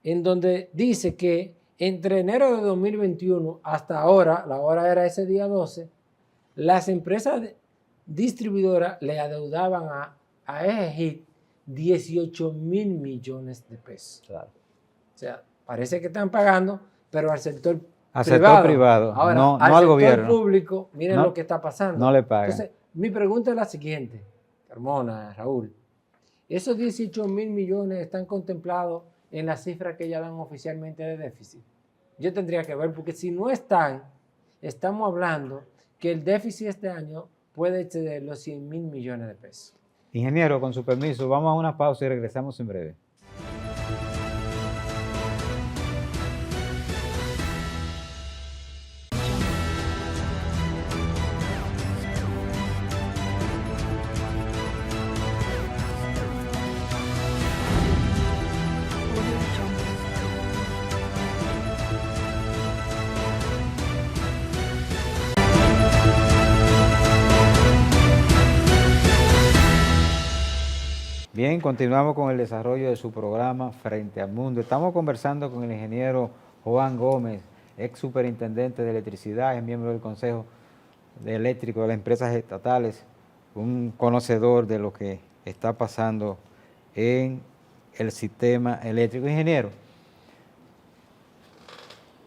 S8: en donde dice que entre enero de 2021 hasta ahora, la hora era ese día 12, las empresas distribuidoras le adeudaban a EGIT 18.000 millones de pesos. Claro. O sea, parece que están pagando, pero al sector privado.
S1: Ahora, no
S8: al
S1: al
S8: sector
S1: gobierno
S8: público, miren
S1: no,
S8: lo que está pasando.
S1: No le pagan.
S8: Entonces, mi pregunta es la siguiente, Carmona, Raúl. ¿Esos 18.000 millones están contemplados en la cifra que ya dan oficialmente de déficit? Yo tendría que ver, porque si no están, estamos hablando que el déficit este año puede exceder los 100.000 millones de pesos.
S1: Ingeniero, con su permiso, vamos a una pausa y regresamos en breve. Bien, continuamos con el desarrollo de su programa Frente al Mundo. Estamos conversando con el ingeniero Juan Gómez, ex superintendente de electricidad, es miembro del Consejo Eléctrico de las Empresas Estatales, un conocedor de lo que está pasando en el sistema eléctrico. Ingeniero,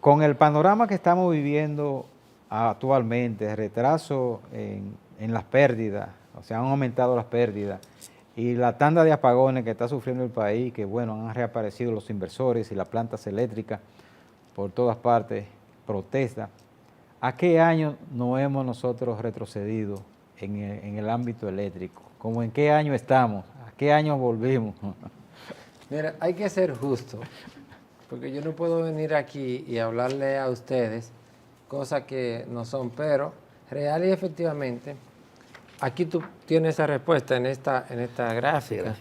S1: con el panorama que estamos viviendo actualmente, retraso en las pérdidas, o sea, han aumentado las pérdidas, y la tanda de apagones que está sufriendo el país, que bueno, han reaparecido los inversores y las plantas eléctricas por todas partes, protesta. ¿A qué año no hemos nosotros retrocedido en el ámbito eléctrico? ¿Cómo en qué año estamos? ¿A qué año volvimos?
S8: Mira, hay que ser justo, porque yo no puedo venir aquí y hablarle a ustedes cosas que no son, pero real y efectivamente, aquí tú tienes esa respuesta en esta gráfica.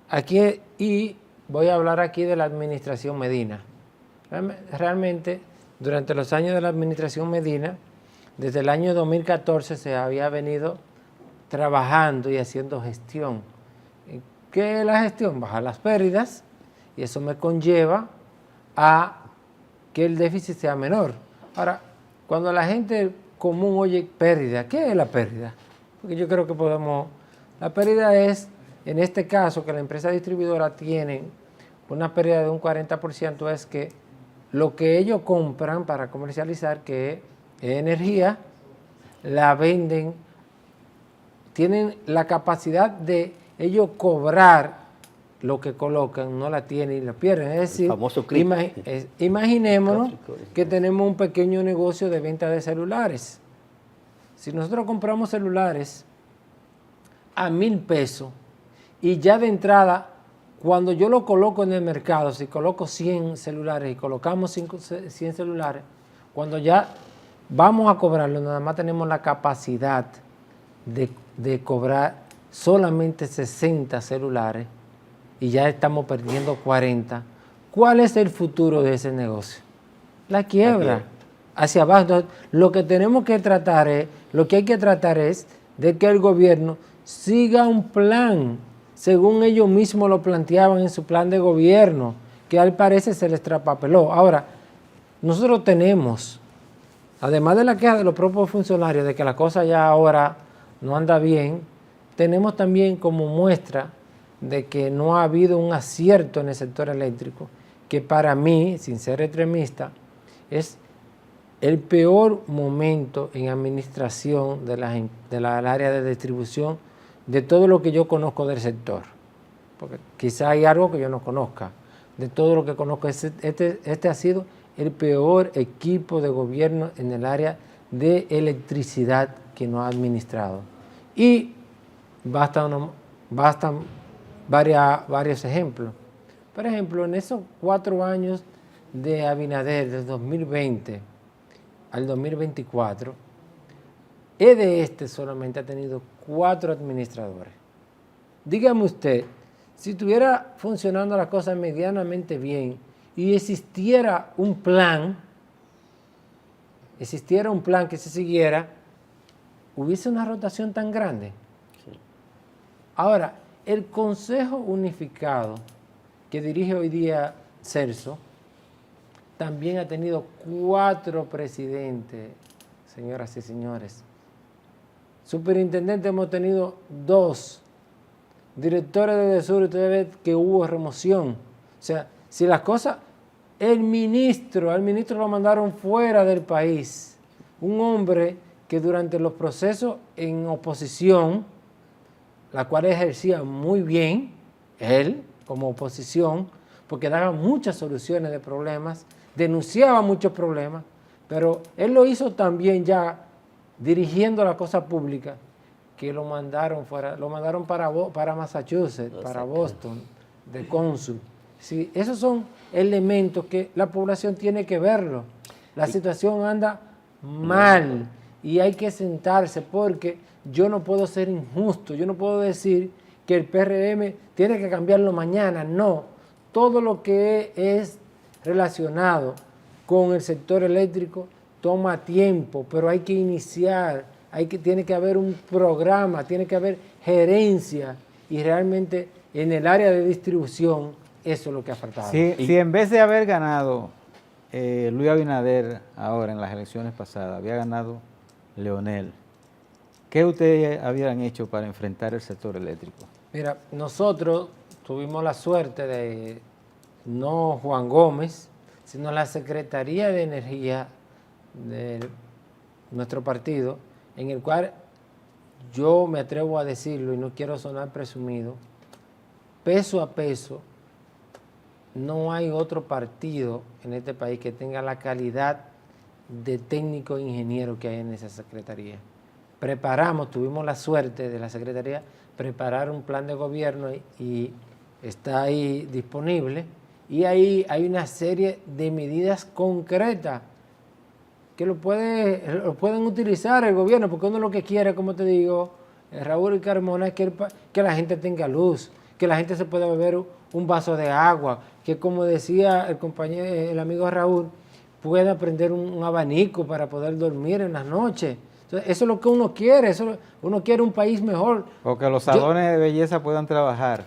S8: Aquí, y voy a hablar aquí de la administración Medina. Realmente, durante los años de la administración Medina, desde el año 2014 se había venido trabajando y haciendo gestión. ¿Qué es la gestión? Bajar las pérdidas, y eso me conlleva a que el déficit sea menor. Ahora, cuando la gente común oye pérdida, ¿qué es la pérdida? Porque yo creo que la pérdida es, en este caso, que la empresa distribuidora tiene una pérdida de un 40%, es que lo que ellos compran para comercializar, que es energía, la venden, tienen la capacidad de ellos cobrar lo que colocan, no la tienen y la pierden. Es decir, imaginémonos que tenemos un pequeño negocio de venta de celulares. Si nosotros compramos celulares a 1,000 pesos y ya de entrada, cuando yo lo coloco en el mercado, si coloco 100 celulares y colocamos 100 celulares, cuando ya vamos a cobrarlo, nada más tenemos la capacidad de cobrar solamente 60 celulares y ya estamos perdiendo 40. ¿Cuál es el futuro de ese negocio? La quiebra, hacia abajo. Entonces, lo que hay que tratar es de que el gobierno siga un plan, según ellos mismos lo planteaban en su plan de gobierno, que al parecer se les trapapeló. Ahora, nosotros tenemos, además de la queja de los propios funcionarios de que la cosa ya ahora no anda bien, tenemos también como muestra de que no ha habido un acierto en el sector eléctrico, que para mí, sin ser extremista, es el peor momento en administración del área de distribución de todo lo que yo conozco del sector. Porque quizá hay algo que yo no conozca. De todo lo que conozco, este ha sido el peor equipo de gobierno en el área de electricidad que nos ha administrado. Y bastan varios ejemplos. Por ejemplo, en esos 4 años de Abinader, del 2020 al 2024, EDE solamente ha tenido 4 administradores. Dígame usted, si estuviera funcionando la cosa medianamente bien y existiera un plan que se siguiera, ¿hubiese una rotación tan grande? Sí. Ahora, el Consejo Unificado que dirige hoy día Celso también ha tenido 4 presidentes, señoras y señores. Superintendente hemos tenido 2. Directores de DESUR, ustedes ven que hubo remoción. O sea, si las cosas, al ministro lo mandaron fuera del país. Un hombre que durante los procesos en oposición, la cual ejercía muy bien, él como oposición, porque daba muchas soluciones de problemas, denunciaba muchos problemas, pero él lo hizo también ya dirigiendo la cosa pública, que lo mandaron fuera, lo mandaron para Massachusetts, para Boston, de cónsul. Sí, esos son elementos que la población tiene que verlo. La situación anda mal y hay que sentarse, porque yo no puedo ser injusto, yo no puedo decir que el PRM tiene que cambiarlo mañana, no. Todo lo que es relacionado con el sector eléctrico toma tiempo, pero hay que iniciar, tiene que haber un programa, tiene que haber gerencia, y realmente en el área de distribución eso es lo que ha faltado.
S1: Si en vez de haber ganado Luis Abinader ahora en las elecciones pasadas, había ganado Leonel, ¿qué ustedes habían hecho para enfrentar el sector eléctrico?
S8: Mira, nosotros tuvimos la suerte de, no Juan Gómez, sino la Secretaría de Energía de nuestro partido, en el cual yo me atrevo a decirlo y no quiero sonar presumido, peso a peso, no hay otro partido en este país que tenga la calidad de técnicos e ingenieros que hay en esa secretaría. Tuvimos la suerte de la secretaría preparar un plan de gobierno y está ahí disponible, y ahí hay una serie de medidas concretas que lo pueden utilizar el gobierno, porque uno lo que quiere, como te digo, Raúl y Carmona, es que la gente tenga luz, que la gente se pueda beber un vaso de agua, que, como decía el amigo Raúl, pueda prender un abanico para poder dormir en las noches. Entonces, eso es lo que uno quiere, uno quiere un país mejor.
S1: O que los salones de belleza puedan trabajar.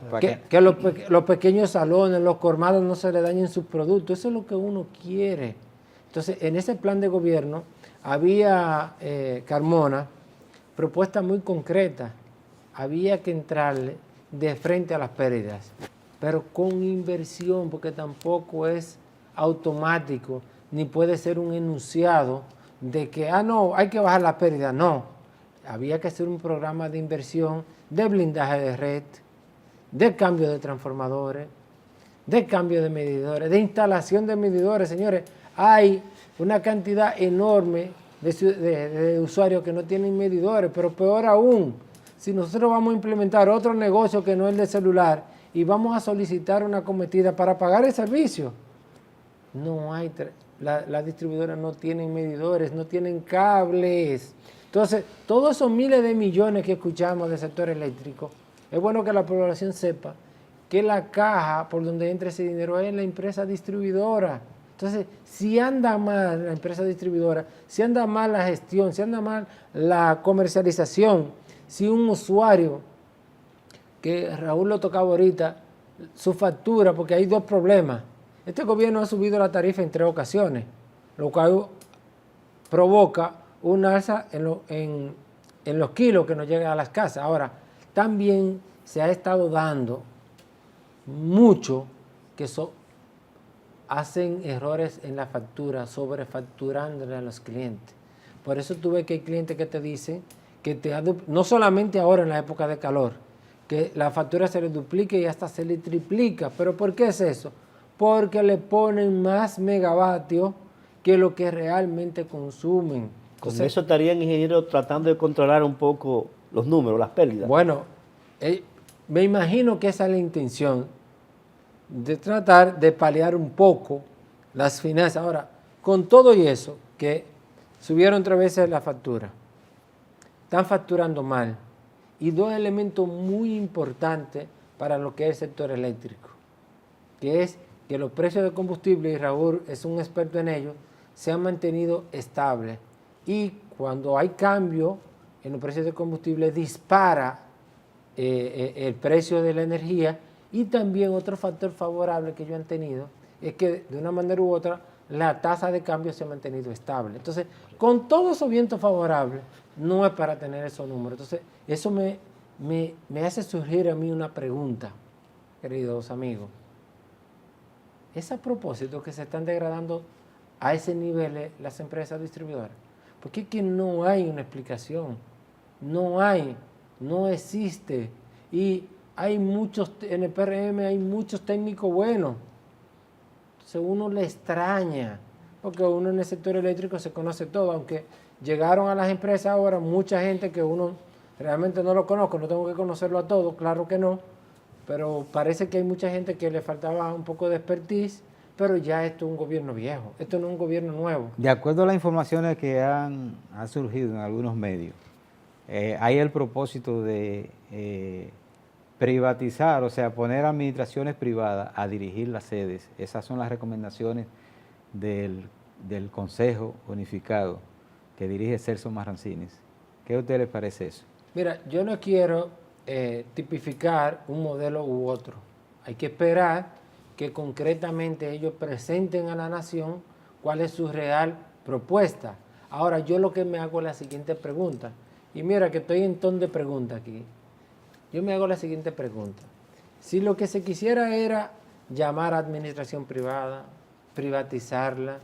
S8: Que los pequeños salones, los colmados no se le dañen sus productos, eso es lo que uno quiere. Entonces, en ese plan de gobierno había, Carmona, propuestas muy concretas. Había que entrarle de frente a las pérdidas, pero con inversión, porque tampoco es automático, ni puede ser un enunciado de que, no, hay que bajar la pérdida. No, había que hacer un programa de inversión, de blindaje de red, de cambio de transformadores, de cambio de medidores, de instalación de medidores. Señores, hay una cantidad enorme de usuarios que no tienen medidores, pero peor aún, si nosotros vamos a implementar otro negocio que no es el de celular y vamos a solicitar una cometida para pagar el servicio, no hay, las distribuidoras no tienen medidores, no tienen cables. Entonces, todos esos miles de millones que escuchamos del sector eléctrico, es bueno que la población sepa que la caja por donde entra ese dinero es la empresa distribuidora. Entonces, si anda mal la empresa distribuidora, si anda mal la gestión, si anda mal la comercialización, si un usuario, que Raúl lo tocaba ahorita, su factura, porque hay dos problemas. Este gobierno ha subido la tarifa en 3 ocasiones, lo cual provoca un alza en los kilos que nos llegan a las casas. Ahora, también se ha estado dando mucho que hacen errores en la factura, sobrefacturándole a los clientes. Por eso tú ves que hay clientes que te dicen que no solamente ahora en la época de calor, que la factura se le duplica y hasta se le triplica. ¿Pero por qué es eso? Porque le ponen más megavatios que lo que realmente consumen.
S2: Con eso estarían, ingenieros, tratando de controlar un poco los números, las pérdidas.
S8: Bueno, me imagino que esa es la intención, de tratar de paliar un poco las finanzas. Ahora, con todo y eso, que subieron 3 veces la factura, están facturando mal, y 2 elementos muy importantes para lo que es el sector eléctrico, que es que los precios de combustible, y Raúl es un experto en ello, se han mantenido estables, y cuando hay cambio en los precios de combustible dispara el precio de la energía. Y también otro factor favorable que ellos han tenido es que de una manera u otra la tasa de cambio se ha mantenido estable. Entonces, con todos esos vientos favorables, no es para tener esos números. Entonces, eso me hace surgir a mí una pregunta, queridos amigos. ¿Es a propósito que se están degradando a ese nivel las empresas distribuidoras? Porque es que no hay una explicación, no existe. Y hay muchos, en el PRM hay muchos técnicos buenos. Entonces uno le extraña, porque uno en el sector eléctrico se conoce todo, aunque llegaron a las empresas ahora mucha gente que uno realmente no lo conozco, no tengo que conocerlo a todos, claro que no, pero parece que hay mucha gente que le faltaba un poco de expertise, pero ya esto es un gobierno viejo, esto no es un gobierno nuevo.
S1: De acuerdo a las informaciones que han surgido en algunos medios, hay el propósito de privatizar, o sea, poner administraciones privadas a dirigir las sedes. Esas son las recomendaciones del Consejo Unificado que dirige Celso Marrancines. ¿Qué a usted le parece eso?
S8: Mira, yo no quiero tipificar un modelo u otro. Hay que esperar que concretamente ellos presenten a la nación cuál es su real propuesta. Ahora, yo lo que me hago es la siguiente pregunta. Y mira que estoy en ton de pregunta aquí. Yo me hago la siguiente pregunta. Si lo que se quisiera era llamar a administración privada, privatizarla,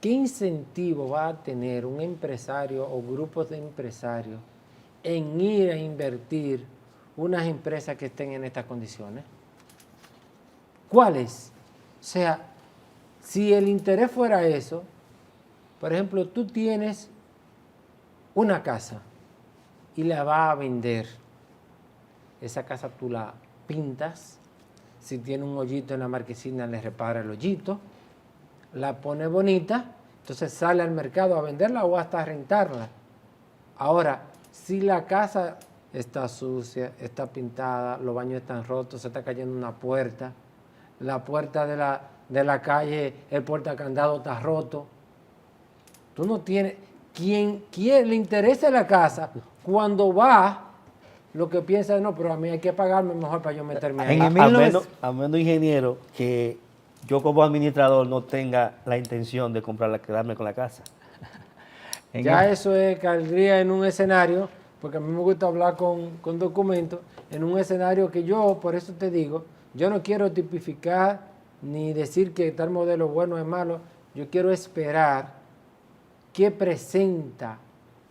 S8: ¿qué incentivo va a tener un empresario o grupos de empresarios en ir a invertir unas empresas que estén en estas condiciones? ¿Cuál es? O sea, si el interés fuera eso, por ejemplo, tú tienes una casa y la vas a vender. Esa casa tú la pintas, si tiene un hoyito en la marquesina le repara el hoyito, la pone bonita, entonces sale al mercado a venderla o hasta a rentarla. Ahora, si la casa está sucia, está pintada, los baños están rotos, se está cayendo una puerta, la puerta de la calle, el puertacandado está roto, tú no tienes... Quien le interesa la casa, cuando va, lo que piensa es, no, pero a mí hay que pagarme mejor para yo meterme ahí.
S2: A menos, ingeniero, que yo como administrador no tenga la intención de comprarla, quedarme con la casa.
S8: Ya eso caería en un escenario, porque a mí me gusta hablar con documentos, en un escenario que yo, por eso te digo, yo no quiero tipificar ni decir que tal modelo bueno es malo, yo quiero esperar qué presenta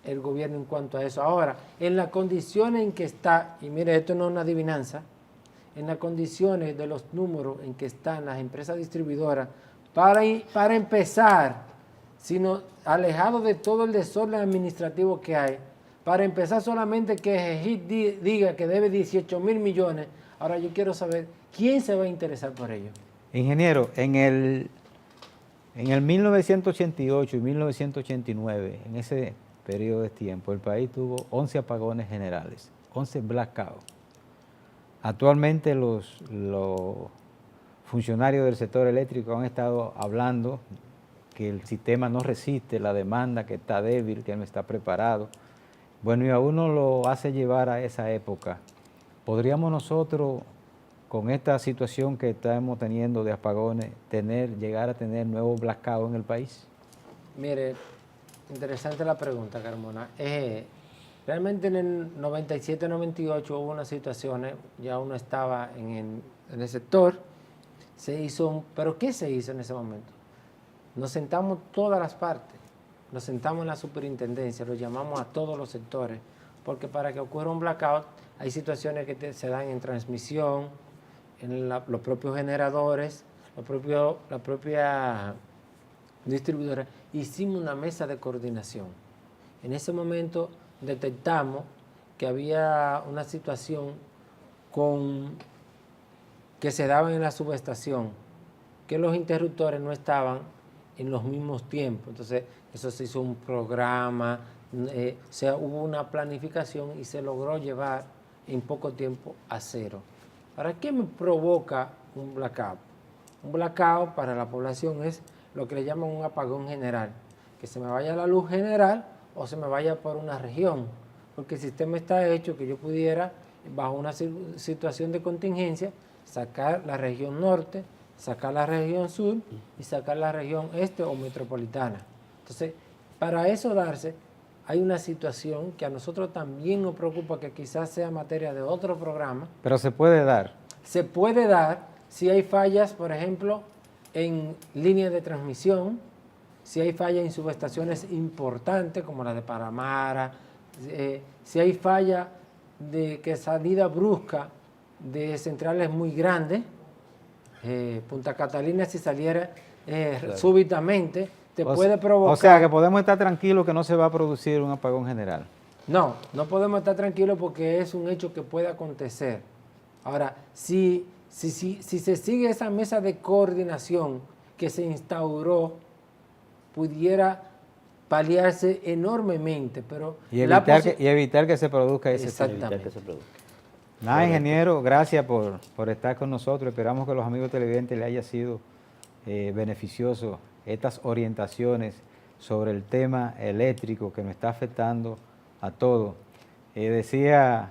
S8: el gobierno en cuanto a eso. Ahora, en las condiciones en que está, y mire, esto no es una adivinanza, en las condiciones de los números en que están las empresas distribuidoras, para empezar, sino alejado de todo el desorden administrativo que hay, para empezar solamente que GEGIT diga que debe 18.000 millones, ahora yo quiero saber quién se va a interesar por ello.
S1: Ingeniero, en el 1988 y 1989, en ese periodo de tiempo, el país tuvo 11 apagones generales, 11 blackouts. Actualmente los funcionarios del sector eléctrico han estado hablando que el sistema no resiste la demanda, que está débil, que no está preparado. Bueno, y a uno lo hace llevar a esa época. ¿Podríamos nosotros, con esta situación que estamos teniendo de apagones, llegar a tener nuevos blackouts en el país?
S8: Mire, interesante la pregunta, Carmona. Realmente en el 97-98 hubo unas situaciones, ya uno estaba en el sector, pero ¿qué se hizo en ese momento? Nos sentamos todas las partes, nos sentamos en la superintendencia, lo llamamos a todos los sectores, porque para que ocurra un blackout hay situaciones que se dan en transmisión, en los propios generadores, la propia distribuidora. Hicimos una mesa de coordinación. En ese momento detectamos que había una situación que se daba en la subestación, que los interruptores no estaban en los mismos tiempos. Entonces, eso se hizo un programa, o sea, hubo una planificación y se logró llevar en poco tiempo a cero. ¿Para qué me provoca un blackout? Un blackout para la población es lo que le llaman un apagón general, que se me vaya la luz general o se me vaya por una región, porque el sistema está hecho que yo pudiera, bajo una situación de contingencia, sacar la región norte, sacar la región sur y sacar la región este o metropolitana. Entonces, para eso darse, hay una situación que a nosotros también nos preocupa, que quizás sea materia de otro programa.
S1: Pero se puede dar. Se
S8: puede dar si hay fallas, por ejemplo, en líneas de transmisión, si hay fallas en subestaciones importantes como la de Paramara, si hay falla de que salida brusca de centrales muy grandes, Punta Catalina, si saliera súbitamente, puede provocar...
S1: O sea, que podemos estar tranquilos que no se va a producir un apagón general.
S8: No, no podemos estar tranquilos porque es un hecho que puede acontecer. Ahora, si se sigue esa mesa de coordinación que se instauró, pudiera paliarse enormemente, pero...
S1: Y evitar que se produzca ese
S8: Exactamente.
S1: Nada, ingeniero, gracias por estar con nosotros. Esperamos que a los amigos televidentes les haya sido beneficioso estas orientaciones sobre el tema eléctrico que nos está afectando a todos. Decía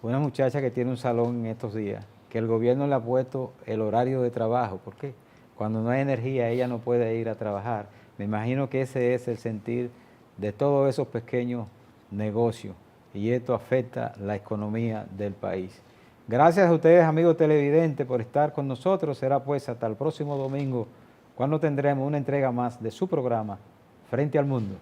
S1: una muchacha que tiene un salón en estos días que el gobierno le ha puesto el horario de trabajo. ¿Por qué? Cuando no hay energía ella no puede ir a trabajar. Me imagino que ese es el sentir de todos esos pequeños negocios y esto afecta la economía del país. Gracias a ustedes, amigos televidentes, por estar con nosotros. Será pues hasta el próximo domingo, cuando tendremos una entrega más de su programa Frente al Mundo.